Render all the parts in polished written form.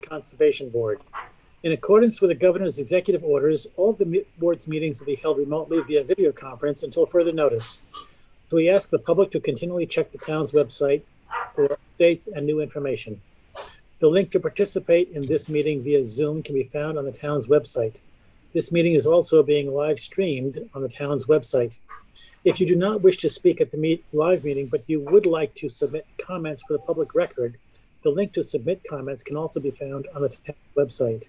Conservation Board. In accordance with the governor's executive orders, all of the board's meetings will be held remotely via video conference until further notice. So we ask the public to continually check the town's website for updates and new information. The link to participate in this meeting via Zoom can be found on the town's website. This meeting is also being live streamed on the town's website. If you do not wish to speak at the live meeting, but you would like to submit comments for the public record, the link to submit comments can also be found on the town website.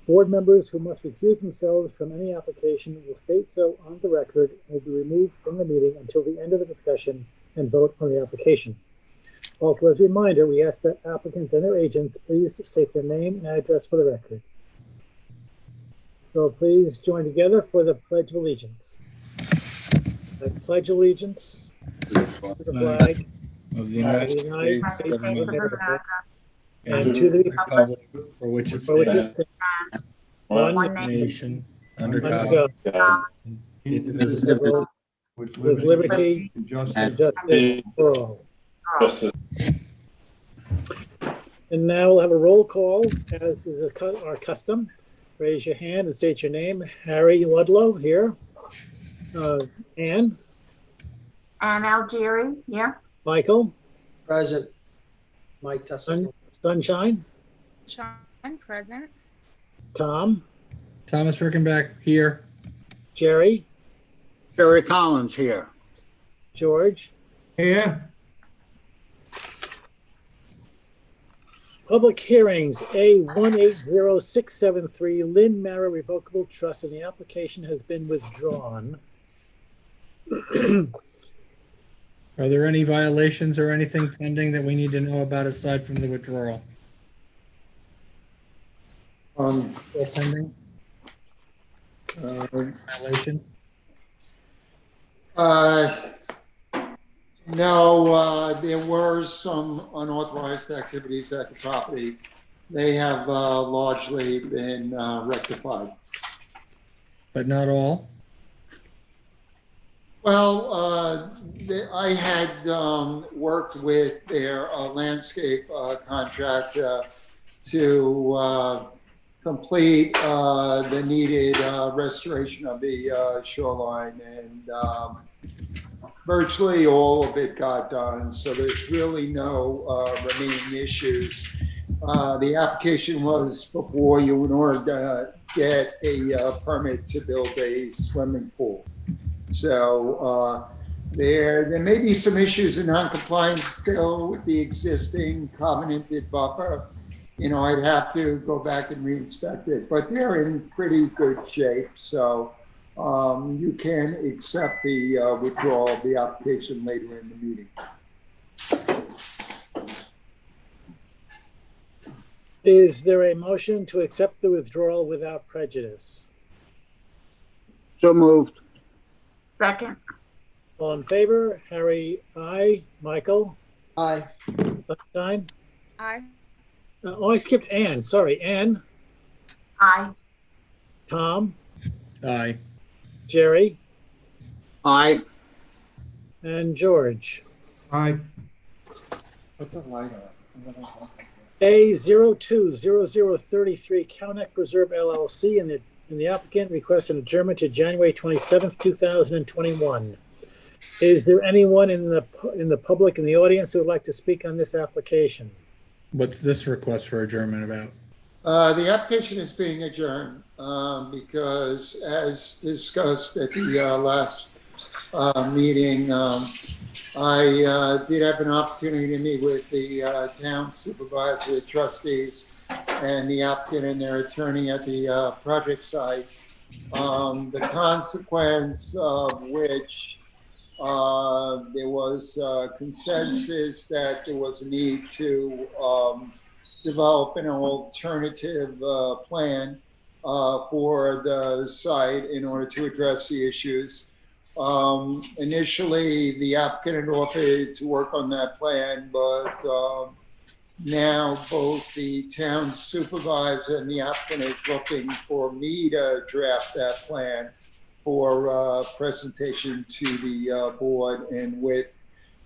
Board members who must recuse themselves from any application will state so on the record and will be removed from the meeting until the end of the discussion and vote on the application. Also, as a reminder, we ask that applicants and their agents please state their name and address for the record. So please join together for the Pledge of Allegiance. I pledge allegiance to the flag of the United States of America and to the republic for which it stands, one nation, under God, indivisible, with liberty and justice for all. And now we'll have a roll call, as is our custom. Raise your hand and state your name. Harry Ludlow here. Ann. Ann Algieri here. Michael. Present. Mike Tessel. Sunshine. Sean present. Tom. Thomas Rickenback here. Jerry. Jerry Collins here. George. Here. Public hearings, A180673, Lynn Mara Revocable Trust, and the application has been withdrawn. Are there any violations or anything pending that we need to know about aside from the withdrawal? Still pending. Violation? No, there were some unauthorized activities at the property. They have largely been rectified. But not all? Well, I had worked with their landscape contractor to complete the needed restoration of the shoreline, and virtually all of it got done. So there's really no remaining issues. The application was before you in order to get a permit to build a swimming pool. So there may be some issues in non-compliance still with the existing covenanted buffer. You know, I'd have to go back and re-inspect it, but they're in pretty good shape. So you can accept the withdrawal of the application later in the meeting. Is there a motion to accept the withdrawal without prejudice? So moved. Second. All in favor? Harry, aye. Michael? Aye. Sunshine? Aye. Oh, I skipped Ann. Sorry, Ann. Aye. Tom? Aye. Jerry? Aye. And George? Aye. Put the light on. A020033 Cowneck Preserve LLC, and the applicant requests an adjournment to January 27th, 2021. Is there anyone in the public in the audience who would like to speak on this application? What's this request for adjournment about? The application is being adjourned because, as discussed at the last meeting, I did have an opportunity to meet with the town supervisor, the trustees, and the applicant and their attorney at the project site. The consequence of which there was consensus that there was a need to develop an alternative plan for the site in order to address the issues. Initially, the applicant had offered to work on that plan, but now both the town supervisor and the applicant is looking for me to draft that plan for presentation to the board. And with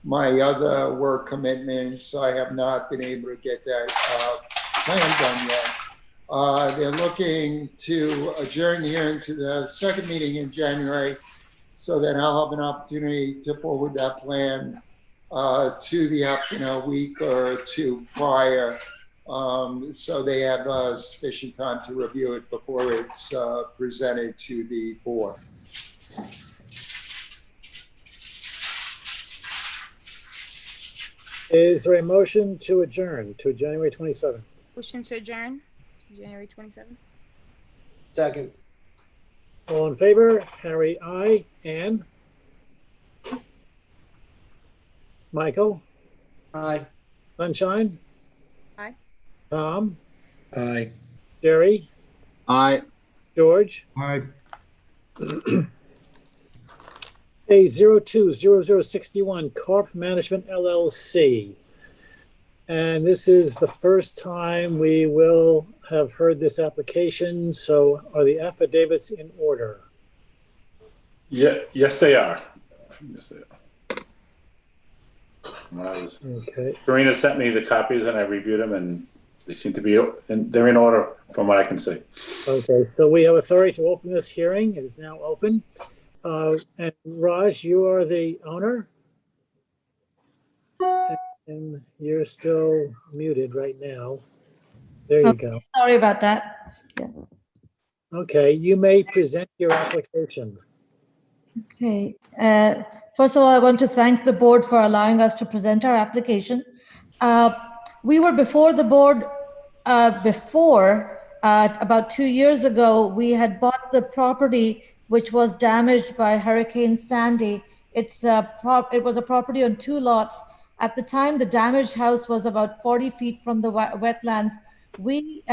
my other work commitments, I have not been able to get that plan done yet. They're looking to adjourn the hearing to the second meeting in January so that I'll have an opportunity to forward that plan to the applicant a week or two prior. So they have sufficient time to review it before it's presented to the board. Is there a motion to adjourn to January 27th? Motion to adjourn to January 27th. Second. All in favor? Harry, aye. Ann? Michael? Aye. Sunshine? Aye. Tom? Aye. Jerry? Aye. George? Aye. A 020061 Corp Management LLC. And this is the first time we will have heard this application. So are the affidavits in order? Yeah, yes, they are. Yes, they are. Okay. Karina sent me the copies and I reviewed them and they seem to be, they're in order from what I can see. Okay, so we have authority to open this hearing. It is now open. And Raj, you are the owner? And you're still muted right now. There you go. Sorry about that. Okay, you may present your application. Okay. First of all, I want to thank the board for allowing us to present our application. We were before the board about 2 years ago. We had bought the property which was damaged by Hurricane Sandy. It was a property on 2 lots. At the time, the damaged house was about 40 feet from the wetlands. We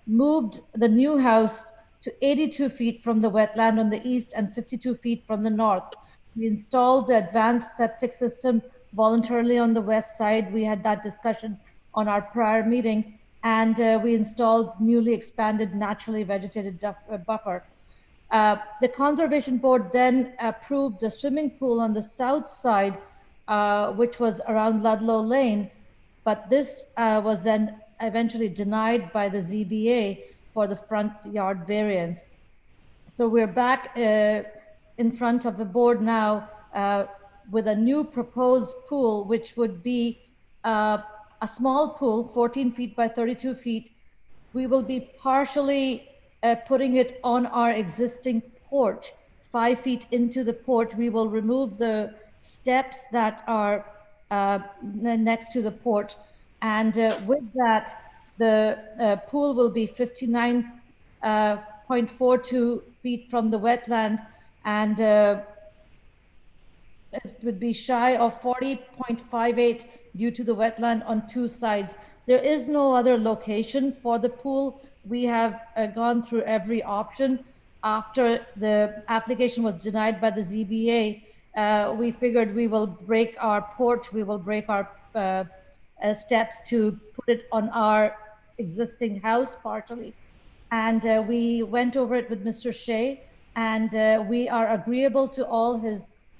moved the new house to 82 feet from the wetland on the east and 52 feet from the north. We installed the advanced septic system voluntarily on the west side. We had that discussion on our prior meeting, and we installed newly expanded naturally vegetated buffer. The Conservation Board then approved the swimming pool on the south side, which was around Ludlow Lane, but this was then eventually denied by the ZBA for the front yard variance. So we're back in front of the board now with a new proposed pool, which would be a small pool, 14 feet by 32 feet. We will be partially putting it on our existing porch, 5 feet into the porch. We will remove the steps that are next to the porch. And with that, the pool will be 59.42 feet from the wetland, and it would be shy of 40.58 due to the wetland on 2 sides. There is no other location for the pool. We have gone through every option. After the application was denied by the ZBA, we figured we will break our porch, we will break our steps to put it on our existing house partially. And we went over it with Mr. Shea, and we are agreeable to all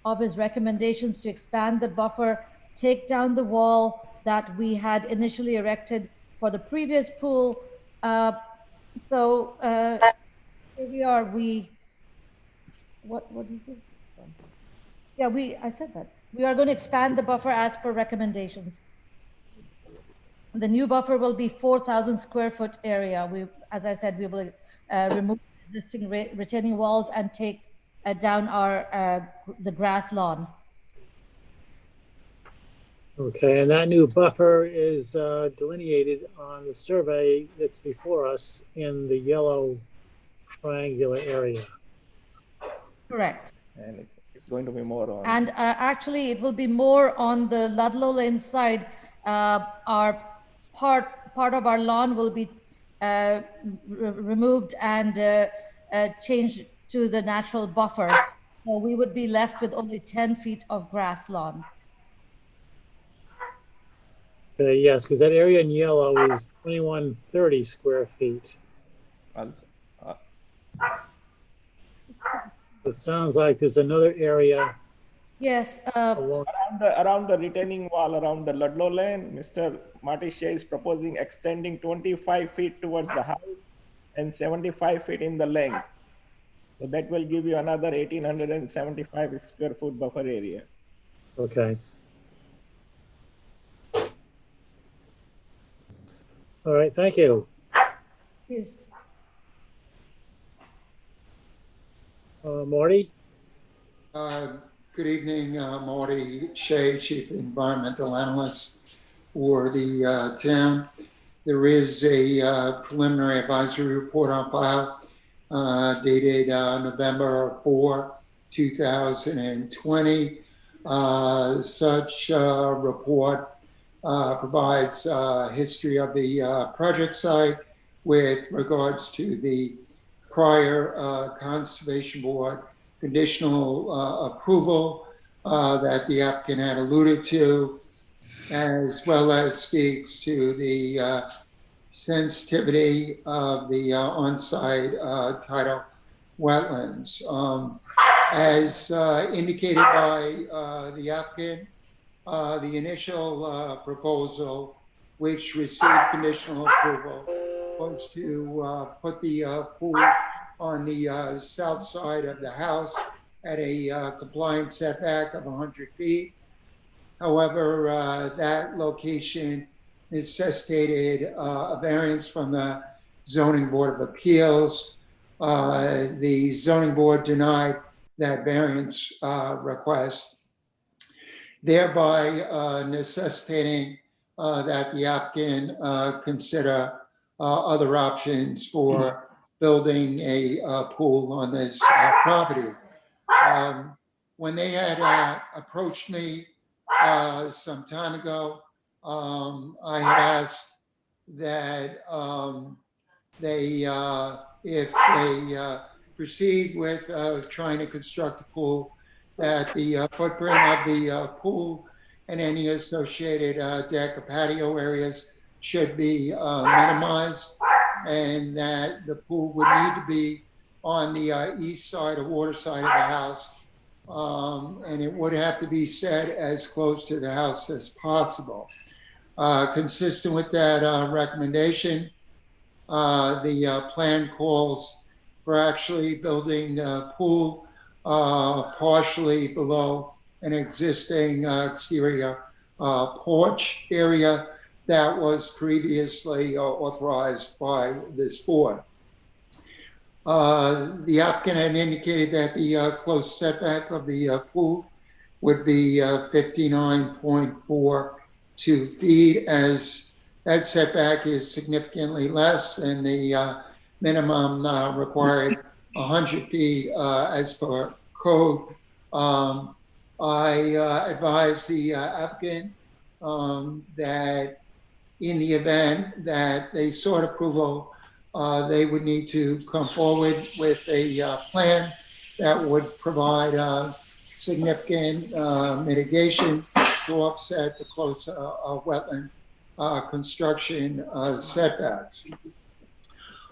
of his recommendations to expand the buffer, take down the wall that we had initially erected for the previous pool. So here we are. What is it? Yeah, I said that. We are going to expand the buffer as per recommendations. The new buffer will be 4,000 square foot area. As I said, we will remove existing retaining walls and take down the grass lawn. Okay, and that new buffer is delineated on the survey that's before us in the yellow triangular area. Correct. And it's going to be more on. And actually, it will be more on the Ludlow Lane side. Our part of our lawn will be removed and changed to the natural buffer. So we would be left with only 10 feet of grass lawn. Yes, because that area in yellow is 2130 square feet. It sounds like there's another area Yes, along, Around the retaining wall, around the Ludlow Lane, Mr. Matisha is proposing extending 25 feet towards the house and 75 feet in the length. So that will give you another 1,875 square foot buffer area. okay. All right, thank you. yes. Marty? Good evening, Marty Shea, Chief Environmental Analyst for the town. There is a preliminary advisory report on file dated November 4, 2020. Such report provides history of the project site with regards to the prior Conservation Board conditional approval that the applicant had alluded to, as well as speaks to the sensitivity of the on-site tidal wetlands. As indicated by the applicant, the initial proposal, which received conditional approval, was to put the pool on the south side of the house at a compliant setback of 100 feet. However, that location necessitated a variance from the Zoning Board of Appeals. The Zoning Board denied that variance request, thereby necessitating that the applicant consider other options for building a pool on this property. When they had approached me some time ago, I had asked that if they proceed with trying to construct a pool, that the footprint of the pool and any associated deck or patio areas should be minimized, and that the pool would need to be on the east side or water side of the house, and it would have to be set as close to the house as possible. Consistent with that recommendation, the plan calls for actually building the pool partially below an existing exterior porch area that was previously authorized by this board. The applicant had indicated that the close setback of the pool would be 59.42 feet, as that setback is significantly less than the minimum required 100 feet as per code. I advise the applicant that in the event that they sought approval, they would need to come forward with a plan that would provide significant mitigation to offset the close wetland construction setbacks.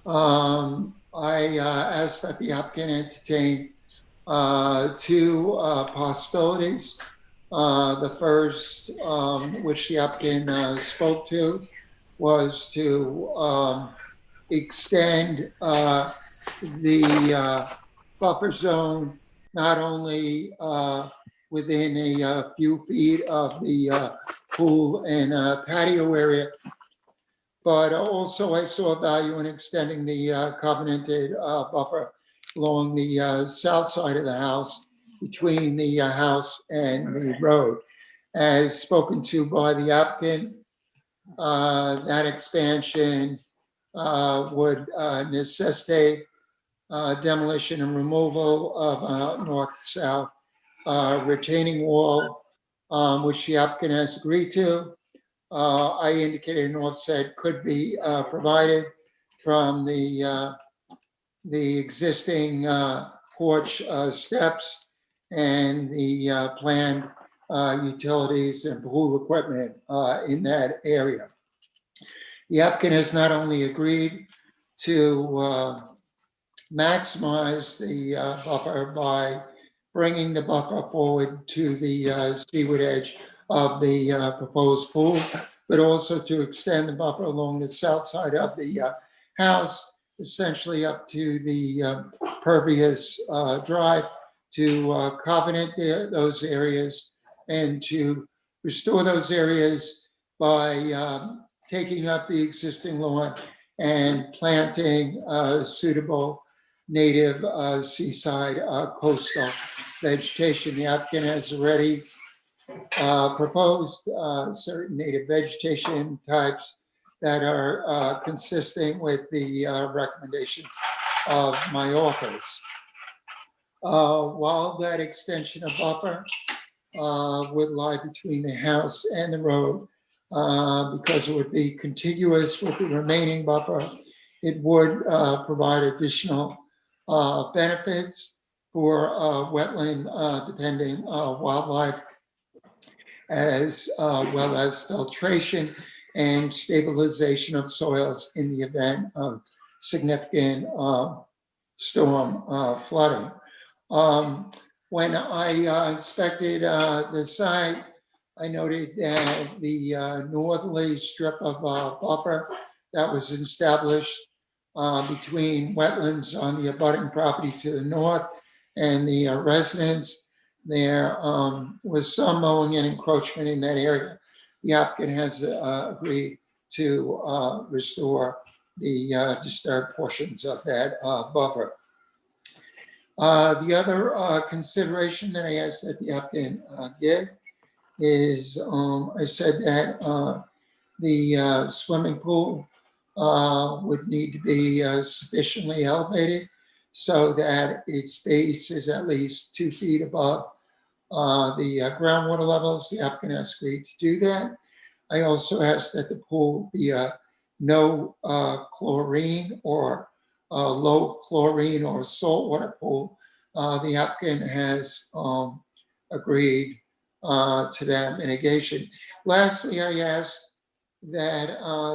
I asked that the applicant entertain two possibilities. The first, which the applicant spoke to, was to extend the buffer zone not only within a few feet of the pool and patio area, but also I saw value in extending the covenanted buffer along the south side of the house, between the house and the road. As spoken to by the applicant, that expansion would necessitate demolition and removal of a north-south retaining wall, which the applicant has agreed to. I indicated an offset could be provided from the existing porch steps and the planned utilities and pool equipment in that area. The applicant has not only agreed to maximize the buffer by bringing the buffer forward to the seaward edge of the proposed pool, but also to extend the buffer along the south side of the house, essentially up to the pervious drive, to covenant those areas and to restore those areas by taking up the existing lawn and planting suitable native seaside coastal vegetation. The applicant has already proposed certain native vegetation types that are consistent with the recommendations of my office. While that extension of buffer would lie between the house and the road, because it would be contiguous with the remaining buffer, it would provide additional benefits for wetland dependent wildlife, as well as filtration and stabilization of soils in the event of significant storm flooding. When I inspected the site, I noted that the northerly strip of buffer that was established between wetlands on the abutting property to the north and the residence, there was some mowing and encroachment in that area. The applicant has agreed to restore the disturbed portions of that buffer. The other consideration that I asked that the applicant give is I said that the swimming pool would need to be sufficiently elevated so that its base is at least 2 feet above the groundwater levels. The applicant has agreed to do that. I also asked that the pool be a no chlorine or low chlorine or saltwater pool. The applicant has agreed to that mitigation. Lastly, I asked that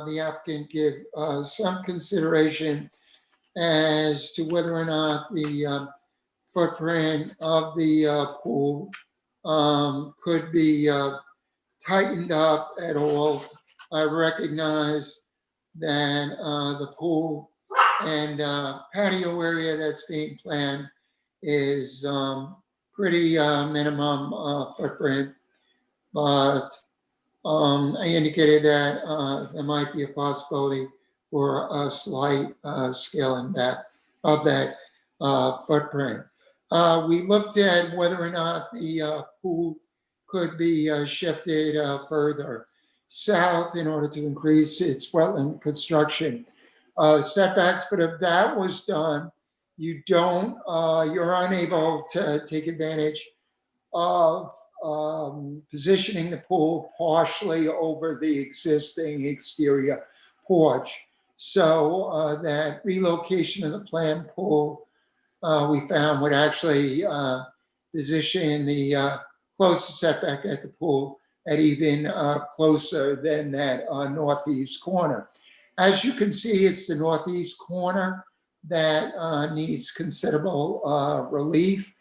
the applicant give some consideration as to whether or not the footprint of the pool could be tightened up at all. I recognize that the pool and patio area that's being planned is pretty minimum footprint, but I indicated that there might be a possibility for a slight scaling back of that footprint. We looked at whether or not the pool could be shifted further south in order to increase its wetland construction setbacks, but if that was done, you're unable to take advantage of positioning the pool partially over the existing exterior porch. So that relocation of the planned pool, we found would actually position the closest setback at the pool at even closer than that northeast corner. As you can see, it's the northeast corner that needs considerable relief.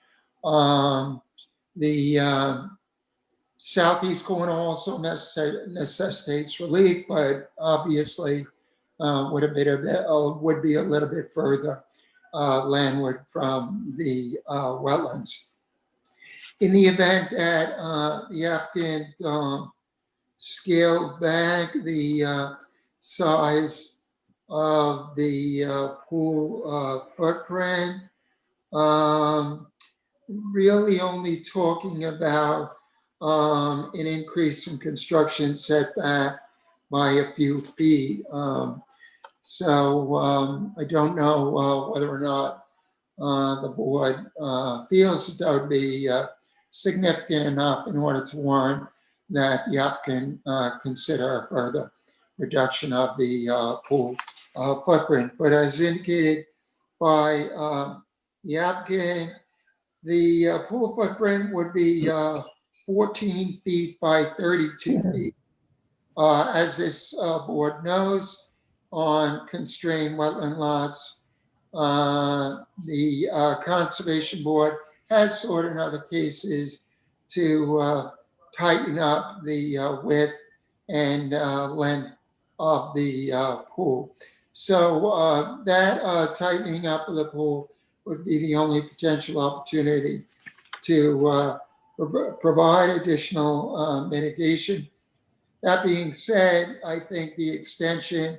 The southeast corner also necessitates relief, but obviously would be a little bit further landward from the wetlands. In the event that the applicant scaled back the size of the pool footprint, really only talking about an increase in construction setback by a few feet. So I don't know whether or not the board feels that would be significant enough in order to warrant that the applicant consider a further reduction of the pool footprint. But as indicated by the applicant, the pool footprint would be 14 feet by 32 feet. As this board knows, on constrained wetland lots, the Conservation Board has sought in other cases to tighten up the width and length of the pool. So that tightening up of the pool would be the only potential opportunity to provide additional mitigation. That being said, I think the extension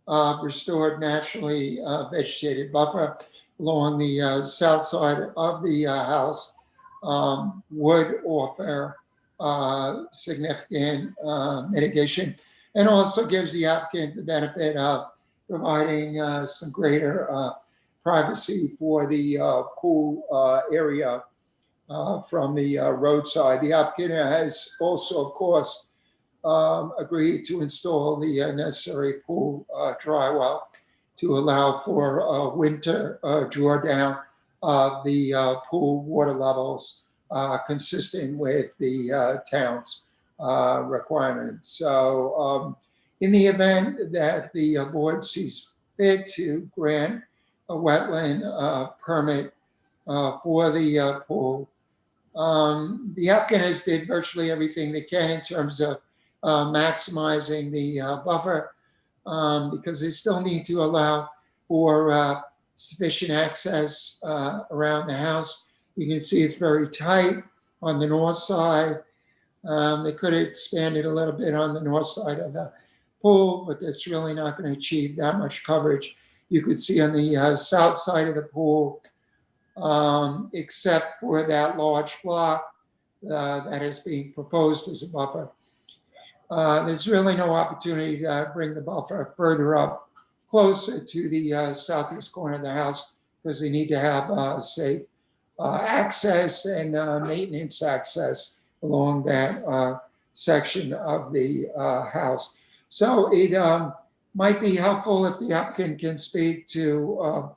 of restored naturally vegetated buffer along the south side of the house would offer significant mitigation, and also gives the applicant the benefit of providing some greater privacy for the pool area from the roadside. The applicant has also, of course, agreed to install the necessary pool dry well to allow for winter drawdown of the pool water levels consistent with the town's requirements. So in the event that the board sees fit to grant a wetland permit for the pool, the applicant has did virtually everything they can in terms of maximizing the buffer because they still need to allow for sufficient access around the house. You can see it's very tight on the north side. They could expand it a little bit on the north side of the pool, but that's really not going to achieve that much coverage. You could see on the south side of the pool, except for that large block that is being proposed as a buffer. There's really no opportunity to bring the buffer further up, closer to the southeast corner of the house, because they need to have safe access and maintenance access along that section of the house. So it might be helpful if the applicant can speak to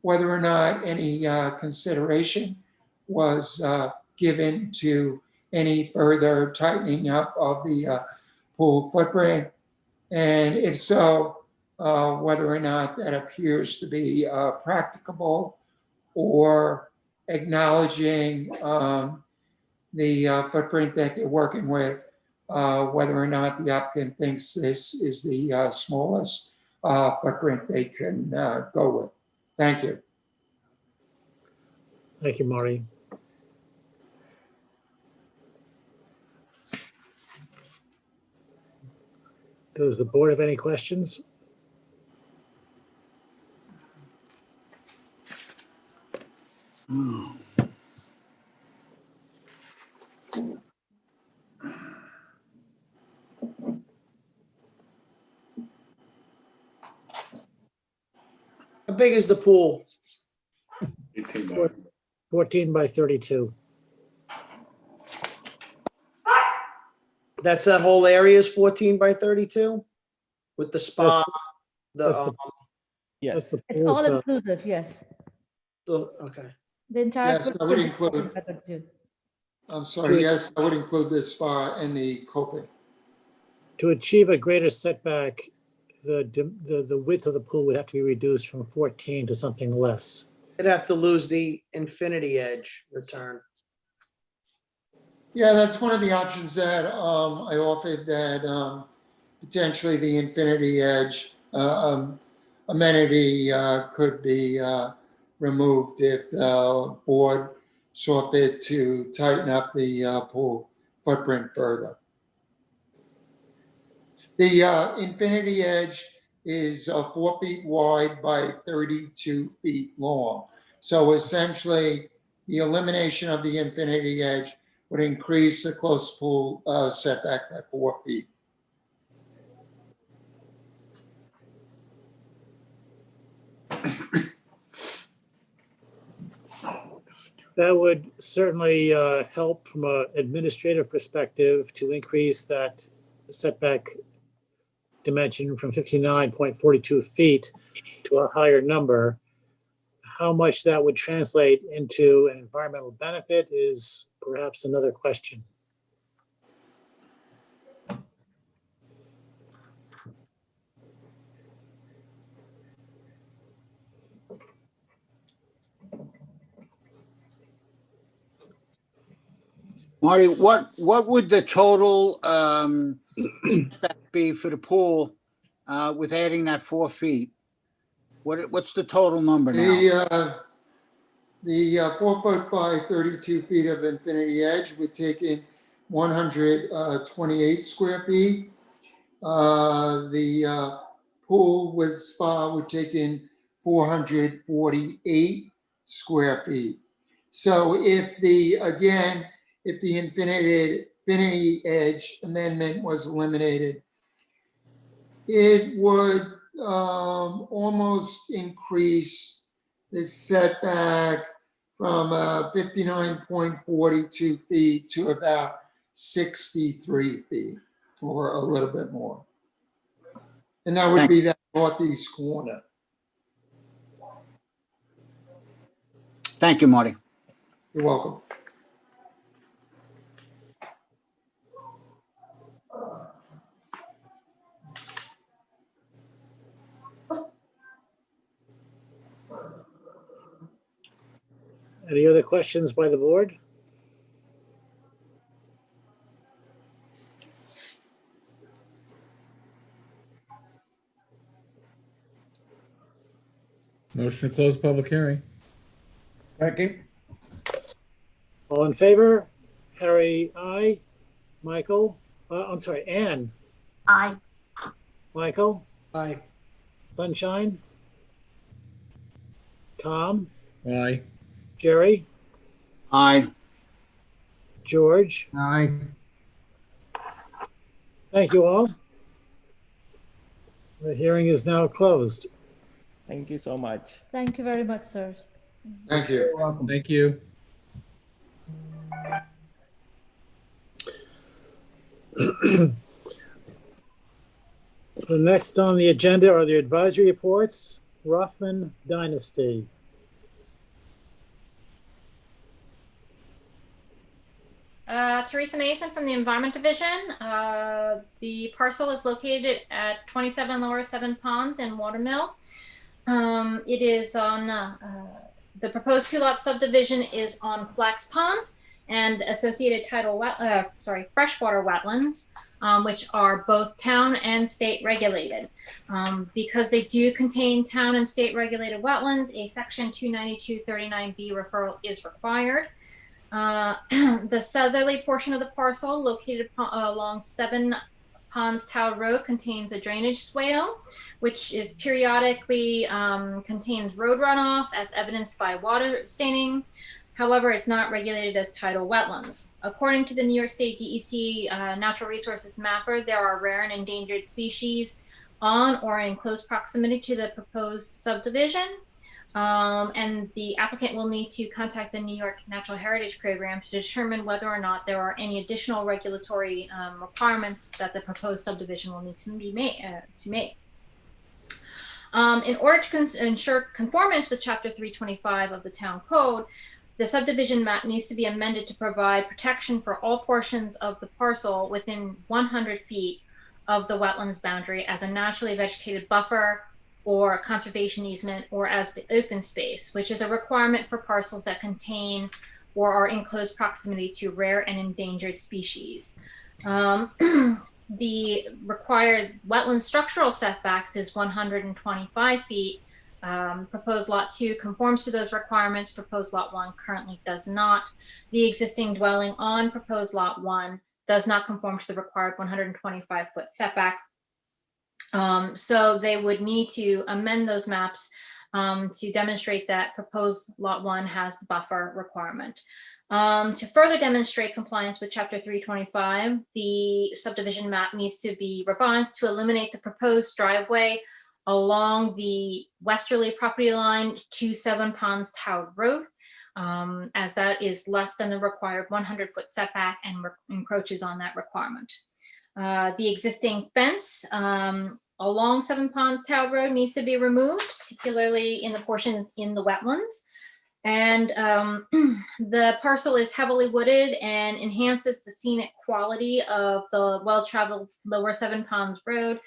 whether or not any consideration was given to any further tightening up of the pool footprint, and if so, whether or not that appears to be practicable, or acknowledging the footprint that they're working with, whether or not the applicant thinks this is the smallest footprint they can go with. Thank you. Thank you, Marty. Does the board have any questions? How big is the pool? 18 by 14 by 32. That's that whole area is 14 by 32? With the spa, That's the, the- Yes. That's the It's pool all side. inclusive, yes. okay. The entire. Yes, that would footprint is include- 32. I'm sorry, yes, I would include this spa and the coping. To achieve a greater setback, the width of the pool would have to be reduced from 14 to something less. They'd have to lose the infinity edge return. Yeah, that's one of the options that I offered, that potentially the infinity edge amenity could be removed if the board saw fit to tighten up the pool footprint further. The infinity edge is 4 feet wide by 32 feet long. So essentially, the elimination of the infinity edge would increase the close pool setback by 4 feet. That would certainly help from an administrative perspective to increase that setback dimension from 59.42 feet to a higher number. How much that would translate into an environmental benefit is perhaps another question. Marty, what would the total setback be for the pool with adding that 4 feet? What's the total number now? The 4 foot by 32 feet of infinity edge would take in 128 square feet. The pool with spa would take in 448 square feet. So if the infinity edge amendment was eliminated, it would almost increase the setback from 59.42 feet to about 63 feet, or a little bit more. And that would be that northeast corner. Thank you, Marty. You're welcome. Any other questions by the board? Motion to close public hearing. Second. All in favor? Harry, aye. Michael? I'm sorry, Anne. Aye. Michael? Aye. Sunshine? Tom? Aye. Jerry? Aye. George? Aye. Thank you all. The hearing is now closed. Thank you so much. Thank you very much, sir. Thank you. You're welcome. Thank you. The next on the agenda are the advisory reports. Rothman Dynasty. Teresa Mason from the Environment Division. The parcel is located at 27 Lower Seven Ponds in Watermill. It is on, the proposed 2-lot subdivision is on Flax Pond and associated freshwater wetlands, which are both town and state regulated. Because they do contain town and state regulated wetlands, a section 29239B referral is required. The southerly portion of the parcel, located along 7 Ponds Tower Road, contains a drainage swale, which is periodically contains road runoff as evidenced by water staining. However, it's not regulated as tidal wetlands. According to the New York State DEC Natural Resources Mapper, there are rare and endangered species on or in close proximity to the proposed subdivision. And the applicant will need to contact the New York Natural Heritage Program to determine whether or not there are any additional regulatory requirements that the proposed subdivision will need to be made. In order to ensure conformance with Chapter 325 of the Town Code, the subdivision map needs to be amended to provide protection for all portions of the parcel within 100 feet of the wetlands boundary as a naturally vegetated buffer or a conservation easement, or as the open space, which is a requirement for parcels that contain or are in close proximity to rare and endangered species. The required wetland structural setbacks is 125 feet. Proposed Lot 2 conforms to those requirements. Proposed Lot 1 currently does not. The existing dwelling on Proposed Lot 1 does not conform to the required 125-foot setback. So they would need to amend those maps to demonstrate that Proposed Lot 1 has the buffer requirement. To further demonstrate compliance with Chapter 325, the subdivision map needs to be revised to eliminate the proposed driveway along the westerly property line to 7 Ponds Tower Road, as that is less than the required 100-foot setback and encroaches on that requirement. The existing fence along 7 Ponds Tower Road needs to be removed, particularly in the portions in the wetlands. And the parcel is heavily wooded and enhances the scenic quality of the well-traveled Lower 7 Ponds Road.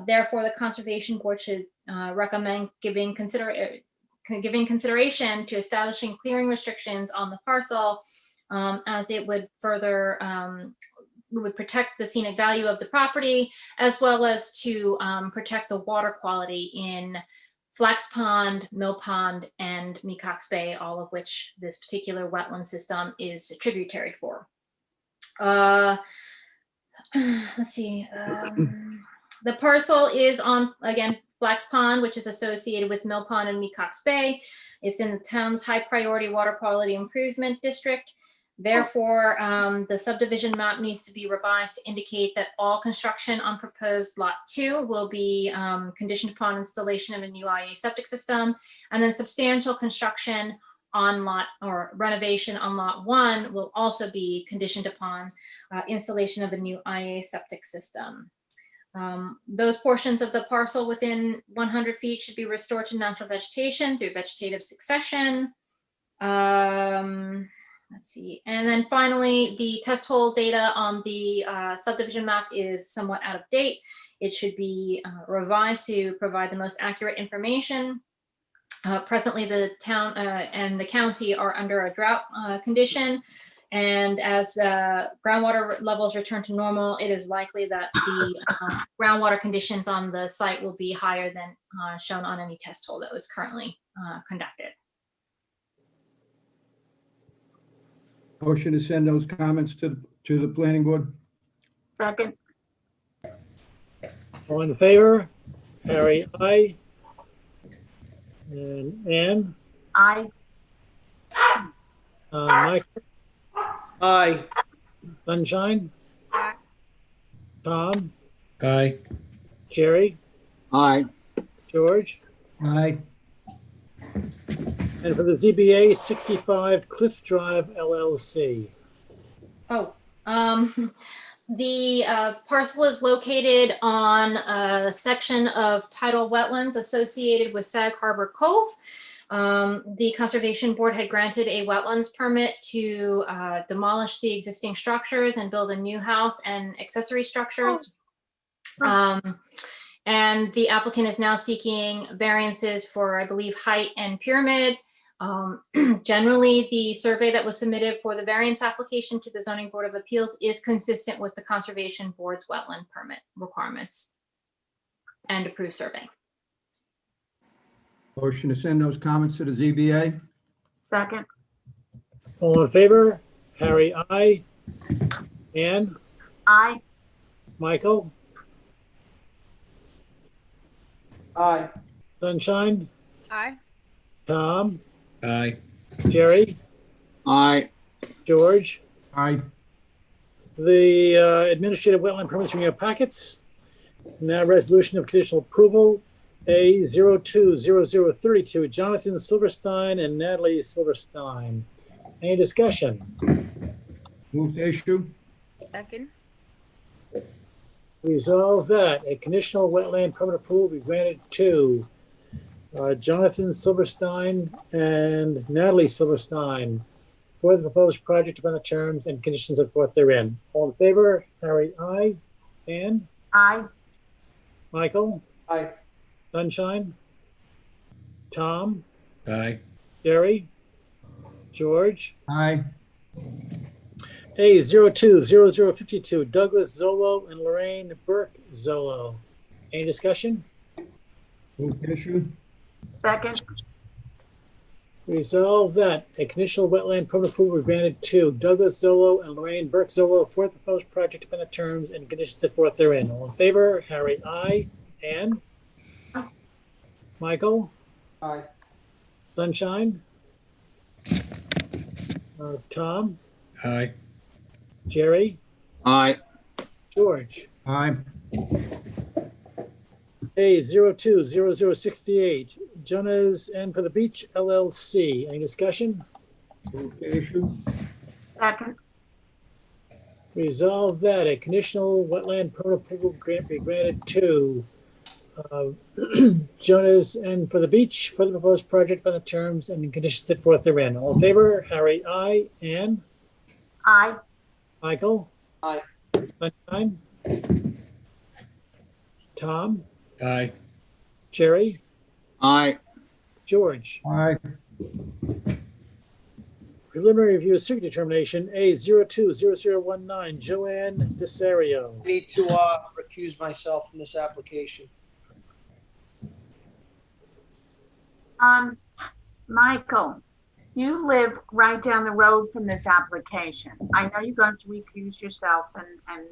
Therefore, the Conservation Board should recommend giving consideration to establishing clearing restrictions on the parcel as it would further would protect the scenic value of the property, as well as to protect the water quality in Flax Pond, Mill Pond, and Mecox Bay, all of which this particular wetland system is tributary for. Let's see. The parcel is on, again, Flax Pond, which is associated with Mill Pond and Mecox Bay. It's in the town's high priority water quality improvement district. Therefore, the subdivision map needs to be revised to indicate that all construction on proposed lot 2 will be conditioned upon installation of a new IA septic system, and then substantial construction on lot or renovation on lot 1 will also be conditioned upon installation of a new IA septic system. Those portions of the parcel within 100 feet should be restored to natural vegetation through vegetative succession. Let's see. And then finally, the test hole data on the subdivision map is somewhat out of date. It should be revised to provide the most accurate information. Presently, the town and the county are under a drought condition. And as groundwater levels return to normal, it is likely that the groundwater conditions on the site will be higher than shown on any test hole that was currently conducted. Motion to send those comments to the planning board. Second. All in favor? Harry, aye. And Ann? Aye. Mike? Aye. Sunshine? Aye. Tom? Aye. Jerry? Aye. George? Aye. And for the ZBA, 65 Cliff Drive LLC. Oh, the parcel is located on a section of tidal wetlands associated with Sag Harbor Cove. The Conservation Board had granted a wetlands permit to demolish the existing structures and build a new house and accessory structures. And the applicant is now seeking variances for, I believe, height and pyramid. Generally, the survey that was submitted for the variance application to the Zoning Board of Appeals is consistent with the Conservation Board's wetland permit requirements and approved survey. Motion to send those comments to the ZBA. Second. All in favor? Harry, aye. Ann? Aye. Michael? Aye. Sunshine? Aye. Tom? Aye. Jerry? Aye. George? Aye. The administrative wetland permits from your packets. Now resolution of conditional approval, A020032, Jonathan Silverstein and Natalie Silverstein. Any discussion? Move to issue. Second. Resolve that a conditional wetland permit approval be granted to Jonathan Silverstein and Natalie Silverstein for the proposed project upon the terms and conditions set forth therein. All in favor? Harry, aye. Ann? Aye. Michael? Aye. Sunshine? Tom? Aye. Jerry? George? Aye. A020052, Douglas Zolo and Lorraine Burke Zolo. Any discussion? Move to issue. Second. Resolve that a conditional wetland permit approval be granted to Douglas Zolo and Lorraine Burke Zolo for the proposed project upon the terms and conditions set forth therein. All in favor? Harry, aye. Ann? Michael? Aye. Sunshine? Tom? Aye. Jerry? Aye. George? Aye. A020068, Jonas and for the Beach LLC. Any discussion? Move to issue. Second. Resolve that a conditional wetland permit approval be granted to Jonas and for the Beach for the proposed project on the terms and conditions set forth therein. All in favor? Harry, aye. Ann? Aye. Michael? Aye. Sunshine? Tom? Aye. Jerry? Aye. George? Aye. Preliminary review of secret determination, A020019, Joanne Desario. I need to recuse myself from this application. Michael, you live right down the road from this application. I know you're going to recuse yourself, and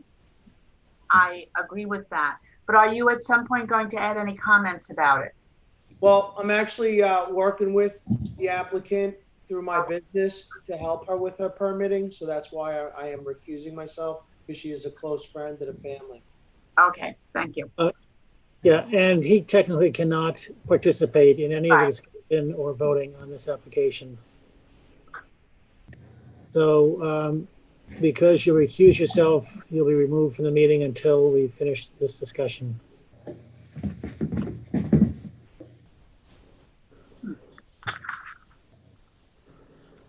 I agree with that. But are you at some point going to add any comments about it? Well, I'm actually working with the applicant through my business to help her with her permitting. So that's why I am recusing myself, because she is a close friend of the family. Okay, thank you. Yeah, and he technically cannot participate in any of the discussion or voting on this application. So because you recuse yourself, you'll be removed from the meeting until we finish this discussion.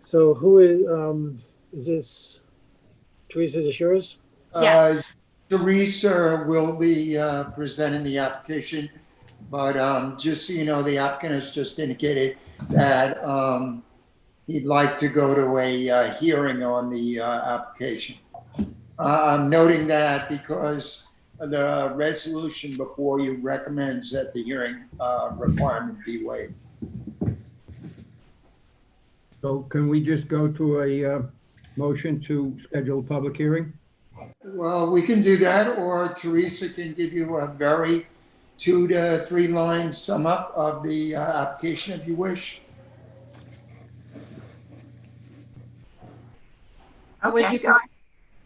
So who is this? Teresa, is this yours? Yeah. Teresa will be presenting the application, but just so you know, the applicant has just indicated that he'd like to go to a hearing on the application. I'm noting that because the resolution before you recommends that the hearing requirement be waived. So can we just go to a motion to schedule a public hearing? Well, we can do that, or Teresa can give you a very 2 to 3 line sum up of the application if you wish.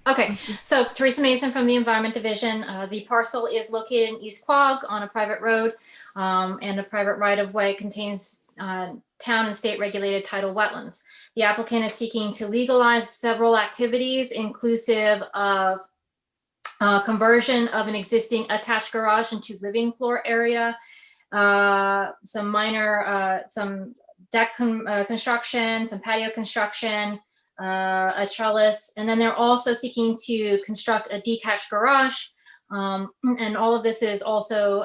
Okay, so Teresa Mason from the Environment Division. The parcel is located in East Quogue on a private road, and a private right-of-way contains town and state regulated tidal wetlands. The applicant is seeking to legalize several activities, inclusive of conversion of an existing attached garage into living floor area, some minor, some deck construction, some patio construction, a trellis, and then they're also seeking to construct a detached garage. And all of this is also,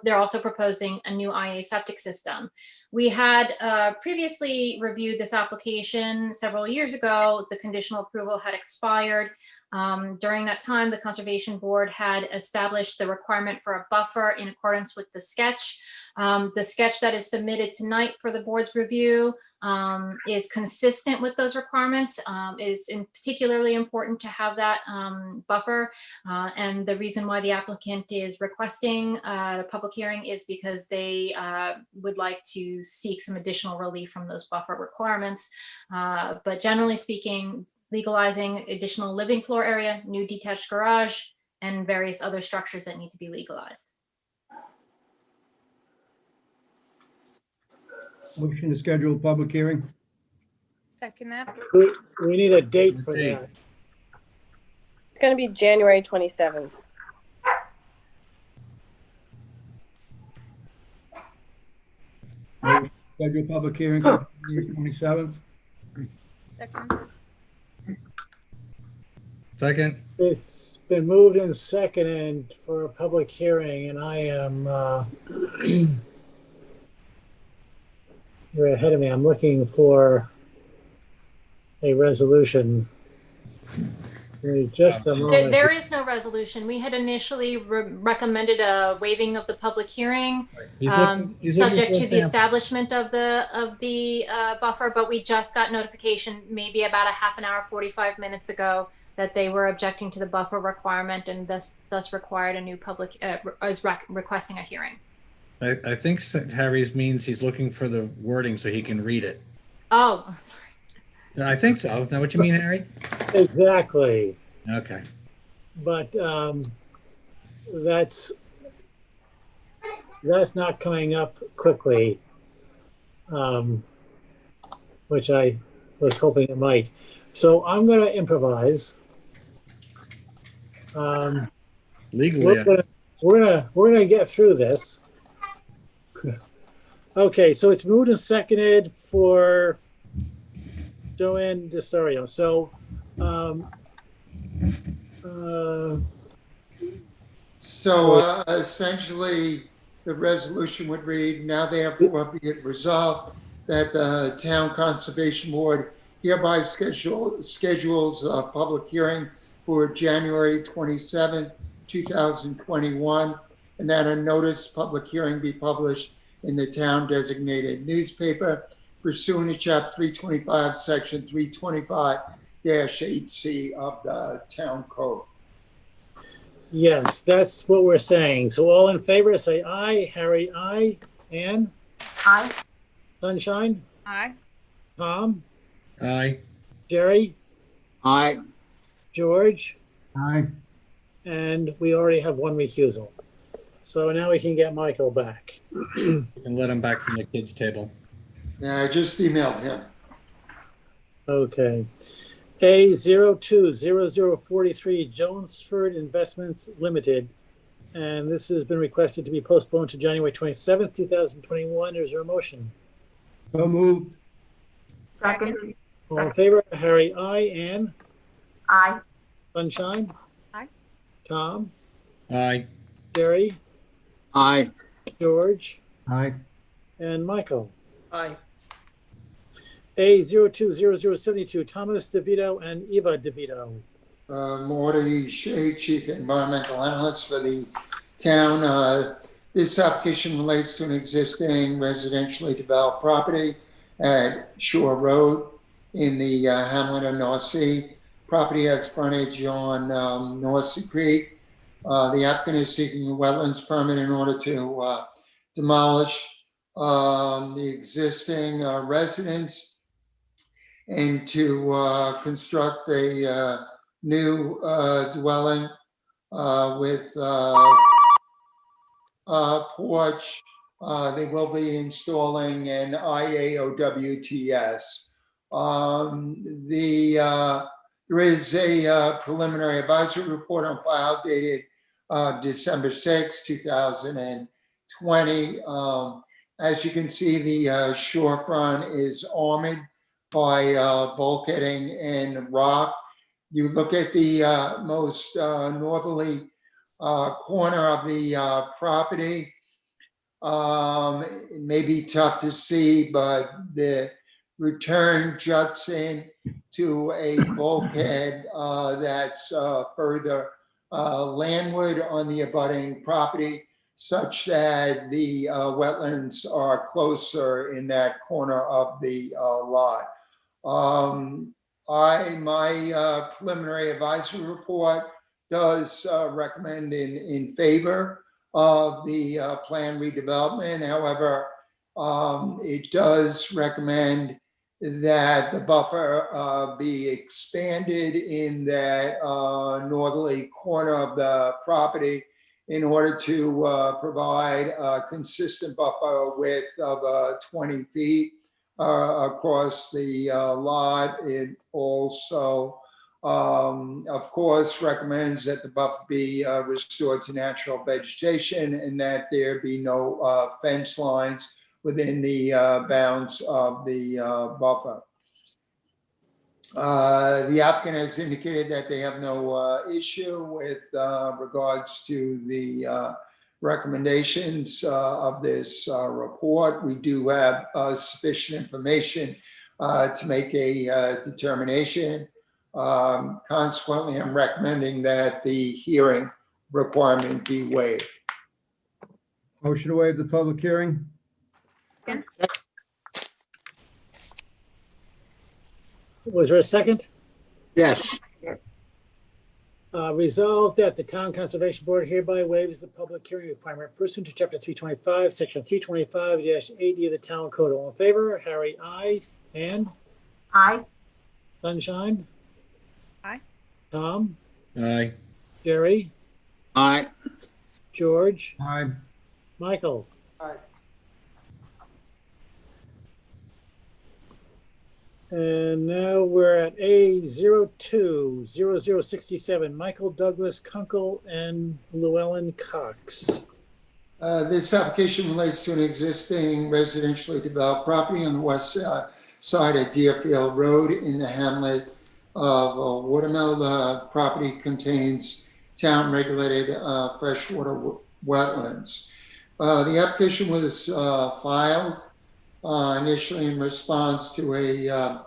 they're also proposing a new IA septic system. We had previously reviewed this application several years ago. The conditional approval had expired. During that time, the Conservation Board had established the requirement for a buffer in accordance with the sketch. The sketch that is submitted tonight for the board's review is consistent with those requirements. Is particularly important to have that buffer. And the reason why the applicant is requesting a public hearing is because they would like to seek some additional relief from those buffer requirements. But generally speaking, legalizing additional living floor area, new detached garage, and various other structures that need to be legalized. Motion to schedule a public hearing? Second that. We need a date for that. It's going to be January 27th. Schedule public hearing for January 27th? Second. Second. It's been moved and seconded for a public hearing, and I am you're ahead of me. I'm looking for a resolution. Just a moment. There is no resolution. We had initially recommended a waiving of the public hearing, subject to the establishment of the buffer, but we just got notification maybe about a half an hour, 45 minutes ago, that they were objecting to the buffer requirement and thus required a new public, is requesting a hearing. I think Harry's means he's looking for the wording so he can read it. Oh, sorry. I think so. Is that what you mean, Harry? Exactly. Okay. But that's not coming up quickly, which I was hoping it might. So I'm going to improvise. Legally, we're gonna get through this. Okay, so it's moved and seconded for Joanne Desario. So, essentially, the resolution would read, now therefore be it resolved that the Town Conservation Board hereby schedules a public hearing for January 27th, 2021, and that a notice public hearing be published in the town designated newspaper pursuant to Chapter 325, Section 325-8C of the Town Code. Yes, that's what we're saying. So all in favor, say aye. Harry, aye. Ann? Aye. Sunshine? Aye. Tom? Aye. Jerry? Aye. George? Aye. And we already have one recusal. So now we can get Michael back. You can let him back from the kids' table. Yeah, I just emailed him. Okay. A020043 Jonesford Investments Limited. And this has been requested to be postponed to January 27th, 2021. Is there a motion? So moved. Second. All in favor? Harry, aye. Ann? Aye. Sunshine? Aye. Tom? Aye. Jerry? Aye. George? Aye. And Michael? Aye. A020072 Thomas DeVito and Eva DeVito. Morty Shea, Chief Environmental Analyst for the town. This application relates to an existing residentially developed property at Shore Road in the hamlet of North Sea. Property has frontage on North Sea Creek. The applicant is seeking a wetlands permit in order to demolish the existing residence and to construct a new dwelling with porch. They will be installing an IAOWTS. There is a preliminary advisory report on file dated December 6, 2020. As you can see, the shorefront is armored by bulkheading and rock. You look at the most northerly corner of the property. It may be tough to see, but the return juts in to a bulkhead that's further landward on the abutting property, such that the wetlands are closer in that corner of the lot. My preliminary advisory report does recommend in favor of the planned redevelopment. However, it does recommend that the buffer be expanded in that northerly corner of the property in order to provide a consistent buffer width of 20 feet across the lot. It also, of course, recommends that the buffer be restored to natural vegetation and that there be no fence lines within the bounds of the buffer. The applicant has indicated that they have no issue with regards to the recommendations of this report. We do have sufficient information to make a determination. Consequently, I'm recommending that the hearing requirement be waived. Motion to waive the public hearing? Was there a second? Yes. Resolved that the Town Conservation Board hereby waives the public hearing requirement pursuant to Chapter 325, Section 325-80 of the Town Code. All in favor? Harry, aye. Ann? Aye. Sunshine? Aye. Tom? Aye. Jerry? Aye. George? Aye. Michael? Aye. And now we're at A020067, Michael Douglas Kunkel and Llewellyn Cox. This application relates to an existing residentially developed property on the west side of Deerfield Road in the hamlet of Watermill. The property contains town-regulated freshwater wetlands. The application was filed initially in response to a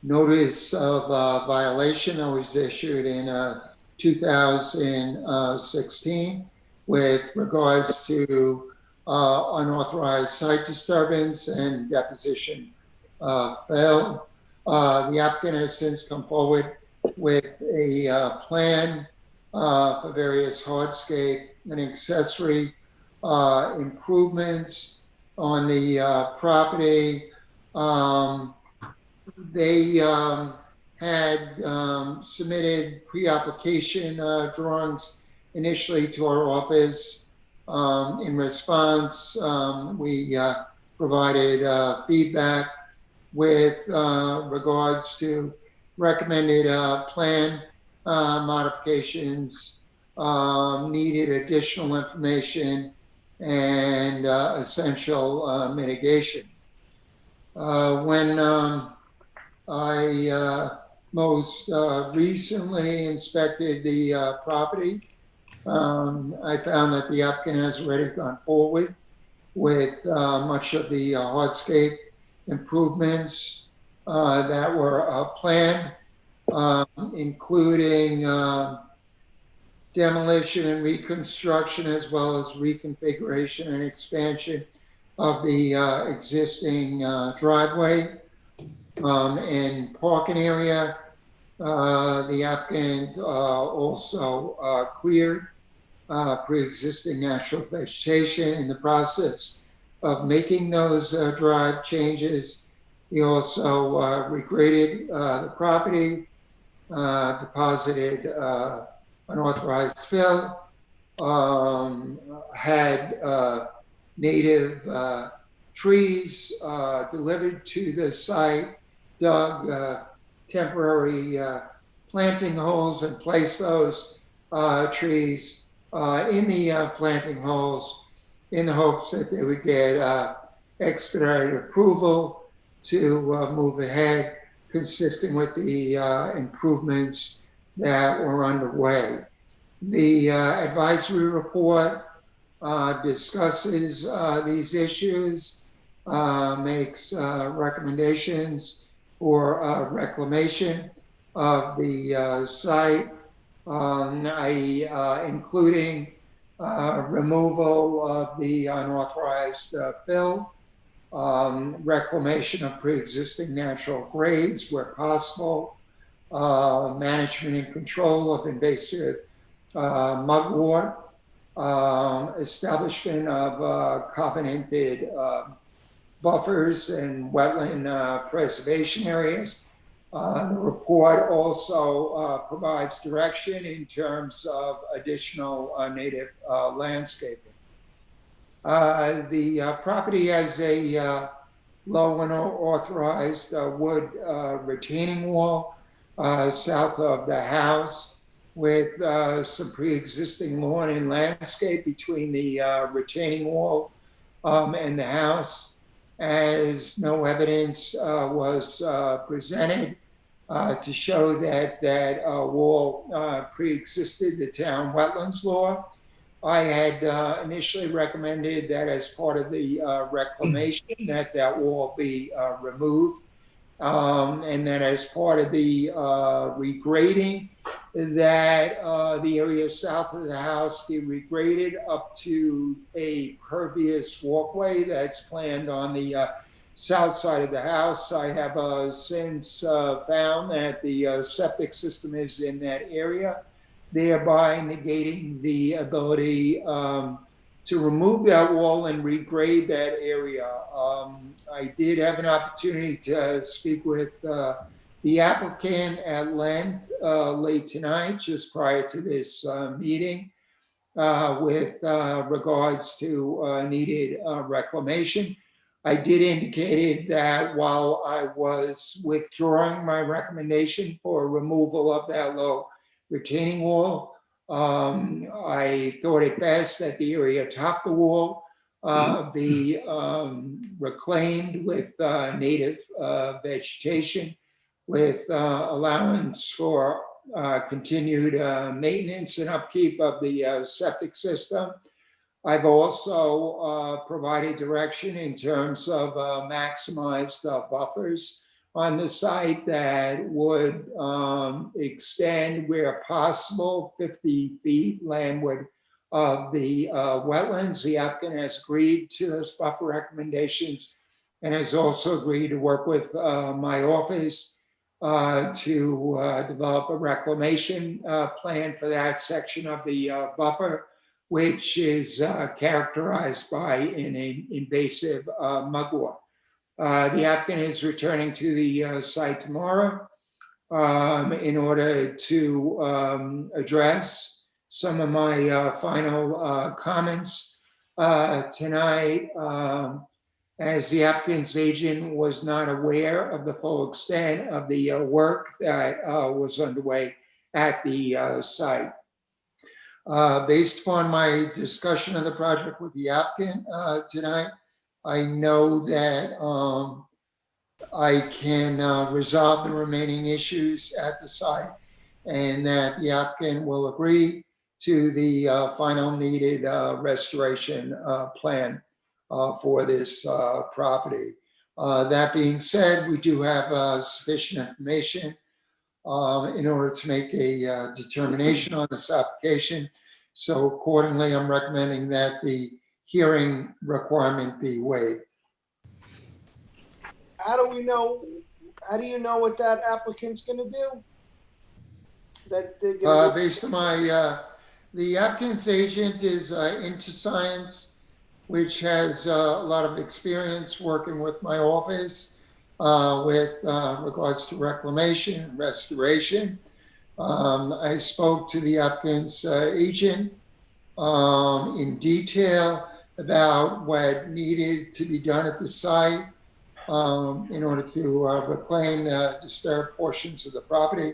notice of violation that was issued in 2016 with regards to unauthorized site disturbance and deposition failed. The applicant has since come forward with a plan for various hardscape and accessory improvements on the property. They had submitted pre-application drawings initially to our office. In response, we provided feedback with regards to recommended plan modifications, needed additional information, and essential mitigation. When I most recently inspected the property, I found that the applicant has already gone forward with much of the hardscape improvements that were planned, including demolition and reconstruction, as well as reconfiguration and expansion of the existing driveway and parking area. The applicant also cleared pre-existing natural vegetation in the process of making those drive changes. He also regraded the property, deposited unauthorized fill, had native trees delivered to the site, dug temporary planting holes and placed those trees in the planting holes in the hopes that they would get expedited approval to move ahead, consistent with the improvements that were underway. The advisory report discusses these issues, makes recommendations for reclamation of the site, including removal of the unauthorized fill, reclamation of pre-existing natural grades where possible, management and control of invasive mugwort, establishment of covenanted buffers and wetland preservation areas. The report also provides direction in terms of additional native landscaping. The property has a low unauthorized wood retaining wall south of the house, with some pre-existing lawn and landscape between the retaining wall and the house, as no evidence was presented to show that that wall pre-existed the town wetlands law. I had initially recommended that as part of the reclamation that that wall be removed, and that as part of the regrading, that the area south of the house be regraded up to a pervious walkway that's planned on the south side of the house. I have since found that the septic system is in that area, thereby negating the ability to remove that wall and regrade that area. I did have an opportunity to speak with the applicant at length late tonight, just prior to this meeting, with regards to needed reclamation. I did indicate that while I was withdrawing my recommendation for removal of that low retaining wall, I thought it best that the area atop the wall be reclaimed with native vegetation, with allowance for continued maintenance and upkeep of the septic system. I've also provided direction in terms of maximized buffers on the site that would extend where possible 50 feet landward of the wetlands. The applicant has agreed to those buffer recommendations and has also agreed to work with my office to develop a reclamation plan for that section of the buffer, which is characterized by an invasive mugwort. The applicant is returning to the site tomorrow in order to address some of my final comments tonight. As the applicant's agent was not aware of the full extent of the work that was underway at the site. Based upon my discussion of the project with the applicant tonight, I know that I can resolve the remaining issues at the site and that the applicant will agree to the final needed restoration plan for this property. That being said, we do have sufficient information in order to make a determination on this application. So accordingly, I'm recommending that the hearing requirement be waived. How do you know what that applicant's gonna do? That they're gonna do? Based on my, the applicant's agent is into science, which has a lot of experience working with my office with regards to reclamation and restoration. I spoke to the applicant's agent in detail about what needed to be done at the site in order to reclaim the disturbed portions of the property.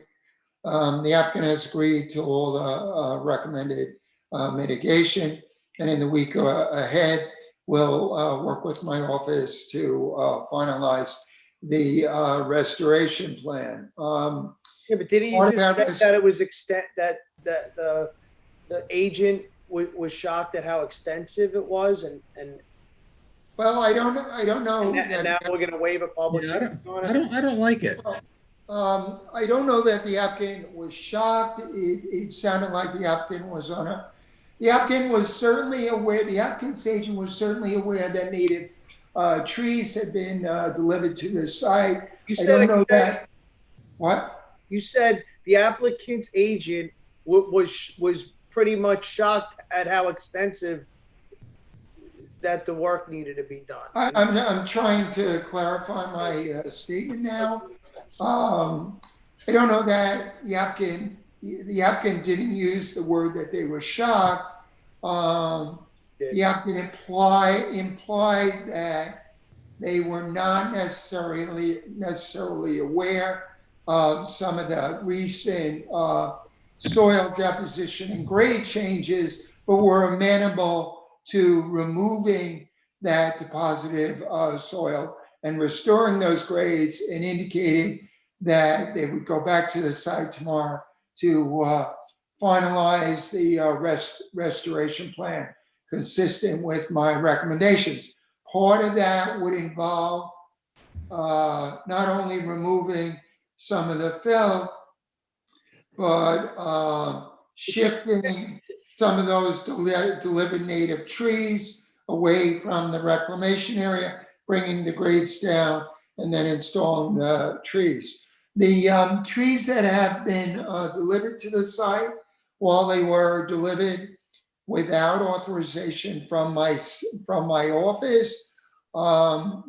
The applicant has agreed to all the recommended mitigation, and in the week ahead, we'll work with my office to finalize the restoration plan. Yeah, but did he just say that it was that the agent was shocked at how extensive it was, and well, I don't know. And now we're going to waive a public hearing on it? I don't like it. I don't know that the applicant was shocked. It sounded like the applicant was the applicant was certainly aware, the applicant's agent was certainly aware that native trees had been delivered to the site. You said, I don't know that. What? You said the applicant's agent was pretty much shocked at how extensive that the work needed to be done. I'm trying to clarify my statement now. I don't know that the applicant didn't use the word that they were shocked. The applicant implied that they were not necessarily aware of some of the recent soil deposition and grade changes, but were amenable to removing that deposited soil and restoring those grades, and indicating that they would go back to the site tomorrow to finalize the restoration plan consistent with my recommendations. Part of that would involve not only removing some of the fill, but shifting some of those delivered native trees away from the reclamation area, bringing the grades down, and then installing the trees. The trees that have been delivered to the site, while they were delivered without authorization from my office, the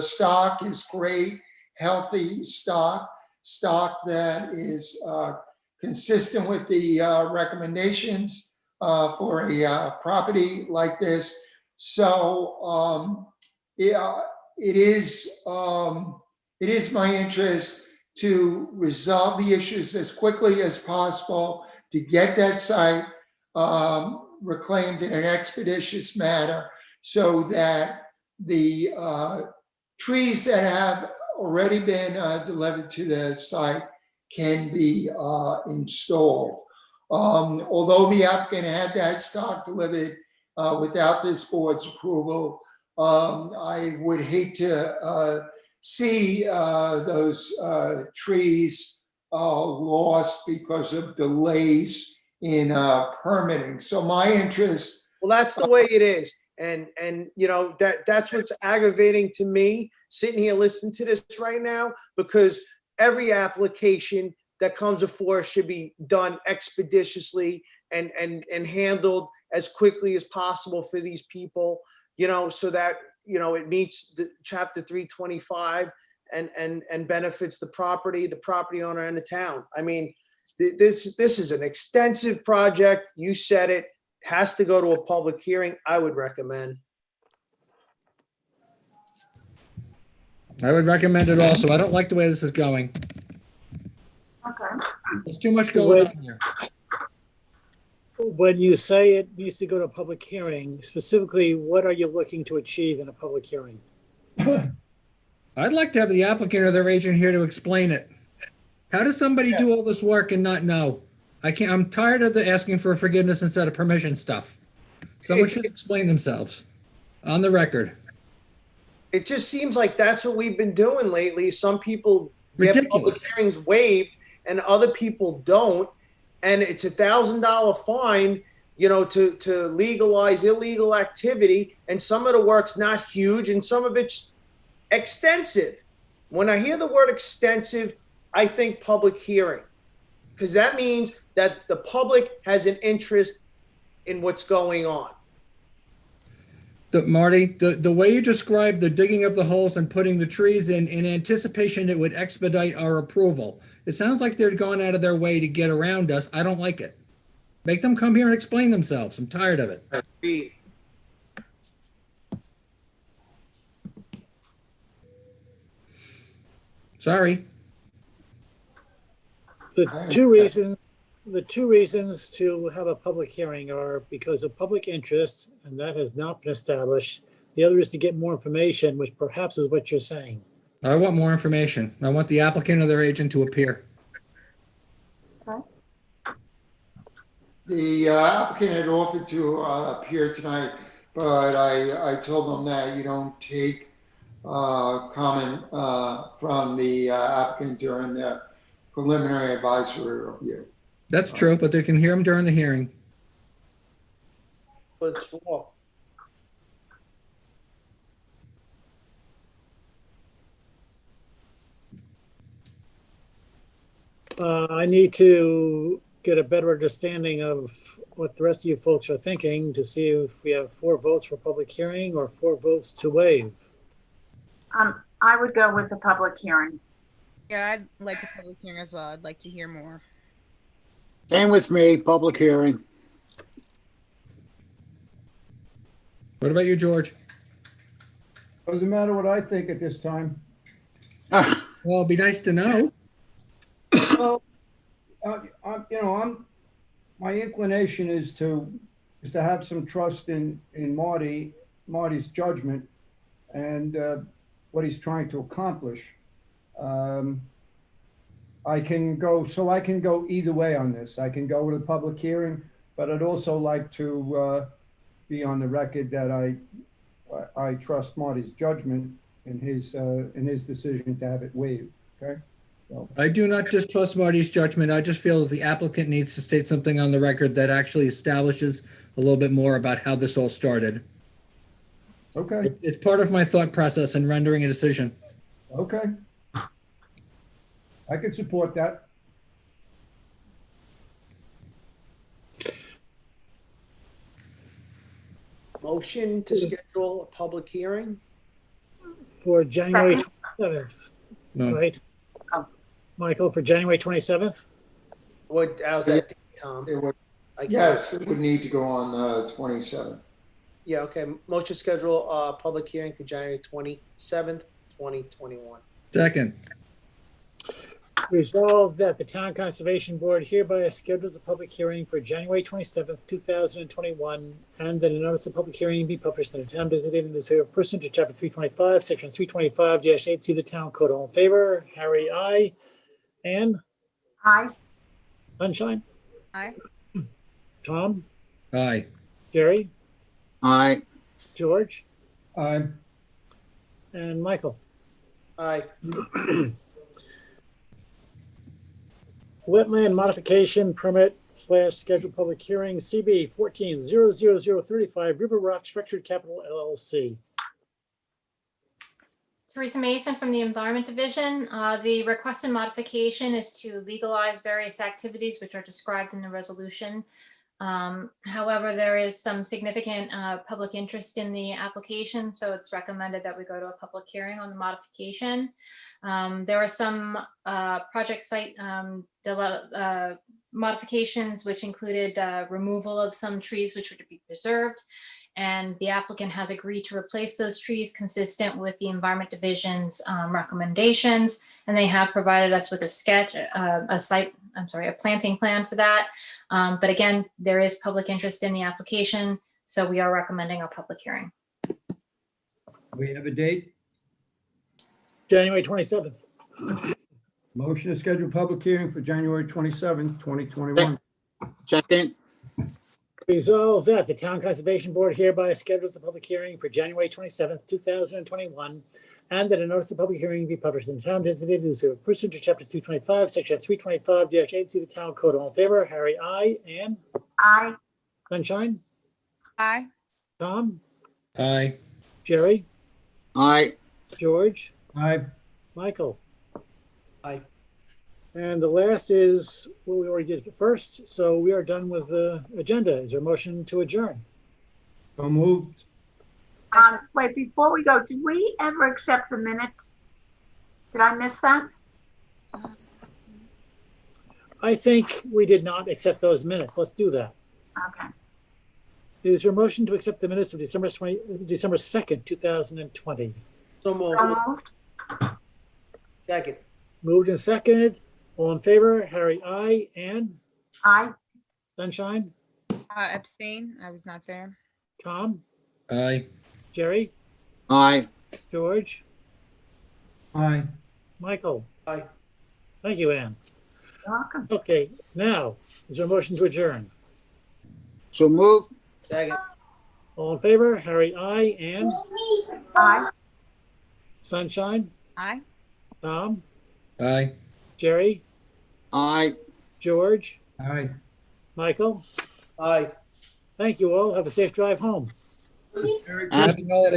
stock is great, healthy stock that is consistent with the recommendations for a property like this. So it is my interest to resolve the issues as quickly as possible, to get that site reclaimed in an expeditious manner, so that the trees that have already been delivered to the site can be installed. Although the applicant had that stock delivered without this board's approval, I would hate to see those trees lost because of delays in permitting. So my interest. Well, that's the way it is. And that's what's aggravating to me sitting here listening to this right now, because every application that comes before should be done expeditiously and handled as quickly as possible for these people, so that, it meets the chapter 325 and benefits the property owner and the town. I mean, this is an extensive project. You said it. Has to go to a public hearing. I would recommend. I would recommend it also. I don't like the way this is going. Okay. There's too much going on here. When you say it needs to go to a public hearing, specifically, what are you looking to achieve in a public hearing? I'd like to have the applicant or their agent here to explain it. How does somebody do all this work and not know? I'm tired of the asking for forgiveness instead of permission stuff. Someone should explain themselves on the record. It just seems like that's what we've been doing lately. Some people get public hearings waived and other people don't. And it's $1,000 fine, to legalize illegal activity. And some of the work's not huge and some of it's extensive. When I hear the word extensive, I think public hearing, because that means that the public has an interest in what's going on. Marty, the way you described the digging of the holes and putting the trees in anticipation it would expedite our approval. It sounds like they're going out of their way to get around us. I don't like it. Make them come here and explain themselves. I'm tired of it. Agreed. Sorry. The two reasons to have a public hearing are because of public interest, and that has not been established. The other is to get more information, which perhaps is what you're saying. I want more information. I want the applicant or their agent to appear. Okay. The applicant had offered to appear tonight, but I told them that you don't take comment from the applicant during the preliminary advisory review. That's true, but they can hear them during the hearing. What it's for. I need to get a better understanding of what the rest of you folks are thinking to see if we have 4 votes for public hearing or 4 votes to waive. I would go with a public hearing. Yeah, I'd like a public hearing as well. I'd like to hear more. Same with me, public hearing. What about you, George? Doesn't matter what I think at this time. Well, it'd be nice to know. Well, my inclination is to have some trust in Marty's judgment and what he's trying to accomplish. I can go either way on this. I can go with a public hearing, but I'd also like to be on the record that I trust Marty's judgment in his decision to have it waived. Okay. So. I do not distrust Marty's judgment. I just feel that the applicant needs to state something on the record that actually establishes a little bit more about how this all started. Okay. It's part of my thought process in rendering a decision. Okay. I can support that. Motion to schedule a public hearing? For January 27th, No. right? Michael, for January 27th? How's that, Tom? Yes, it would need to go on the 27th. Yeah, okay. Motion to schedule a public hearing for January 27th, 2021. Second. Resolved that the Town Conservation Board hereby schedules a public hearing for January 27th, 2021, and that a notice of public hearing be published in the town designated newspaper pursuant to Chapter 325, Section 325-8C of the Town Code. All in favor? Harry, aye. Ann? Aye. Sunshine? Aye. Tom? Aye. Jerry? Aye. George? Aye. And Michael? Aye. Wetland modification permit / scheduled public hearing, CB 14-00035, River Rock Structured Capital LLC. Teresa Mason from the Environment Division. The requested modification is to legalize various activities which are described in the resolution. However, there is some significant public interest in the application, so it's recommended that we go to a public hearing on the modification. There are some project site modifications which included removal of some trees which were to be preserved, and the applicant has agreed to replace those trees consistent with the Environment Division's recommendations, and they have provided us with a sketch, a planting plan for that. But again, there is public interest in the application, so we are recommending a public hearing. We have a date. January 27th. Motion to schedule public hearing for January 27th, 2021. Second. Resolved that the Town Conservation Board hereby schedules the public hearing for January 27th, 2021, and that a notice of public hearing be published in the town designated newspaper pursuant to Chapter 225, Section 325-8C of the Town Code. All in favor? Harry, aye. Ann? Aye. Sunshine? Aye. Tom? Aye. Jerry? Aye. George? Aye. Michael? Aye. And the last is what we already did first, so we are done with the agenda. Is there a motion to adjourn? So moved. Wait, before we go, did we ever accept the minutes? Did I miss that? I think we did not accept those minutes. Let's do that. Okay. Is there a motion to accept the minutes of December 2nd, 2020? So moved. So moved. Second. Moved and seconded. All in favor? Harry, aye. Ann? Aye. Sunshine? Abstain. I was not there. Tom? Aye. Jerry? Aye. George? Aye. Michael? Aye. Thank you, Ann. You're welcome. Okay, now, is there a motion to adjourn? So moved. Second. All in favor? Harry, aye. Ann? Aye. Sunshine? Aye. Tom? Aye. Jerry? Aye. George? Aye. Michael? Aye. Thank you all. Have a safe drive home. Happy holidays.